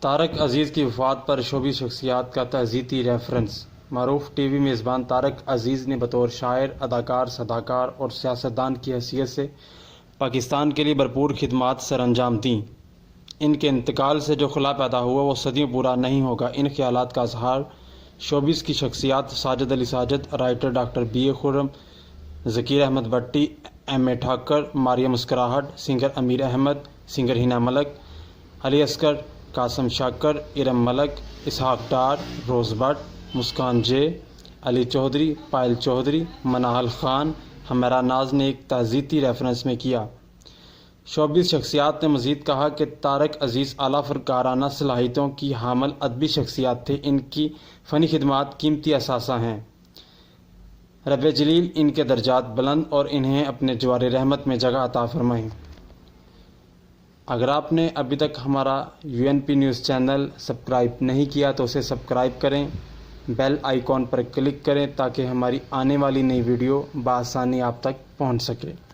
طارق عزیز کی وفات پر شعبی شخصیات کا تعزیتی ریفرنس۔ معروف ٹی وی میزبان طارق عزیز نے بطور شاعر، اداکار، صداکار اور سیاستدان کی حیثیت سے پاکستان کے لیے بھرپور خدمات سر انجام دیں۔ ان کے انتقال سے جو خلا پیدا ہوا وہ صدیوں پورا نہیں ہوگا۔ ان خیالات کا اظہار شوبز کی شخصیات Sajid Ali Sajid, writer doctor B A Khurram, Zakir Ahmed Bhatti, M A Thakur, Maria مسکراہٹ، singer Amir Ahmed, singer Hina Malik, Ali Asghar, Qasim Shakir, Iram Malik, Ishaq Dar, Rose Butt, Muskan J, Ali Chaudhry, Payal Chaudhry, Manal Khan, Humaira Naz نے ایک تعزیتی ریفرنس میں کیا۔ شوبز شخصیات نے مزید کہا کہ طارق عزیز اعلیٰ فنکارانہ صلاحیتوں کی حامل ادبی شخصیات تھے۔ ان کی فنی خدمات قیمتی اثاثہ ہیں۔ رب جلیل ان کے درجات بلند اور انہیں اپنے جوار رحمت میں جگہ عطا فرمائے۔ اگر آپ نے ابھی تک ہمارا UNP نیوز چینل سبسکرائب نہیں کیا تو اسے سبسکرائب کریں، بیل آئیکن پر کلک کریں تاکہ ہماری آنے والی نئی ویڈیو بآسانی آپ تک پہنچ سکے۔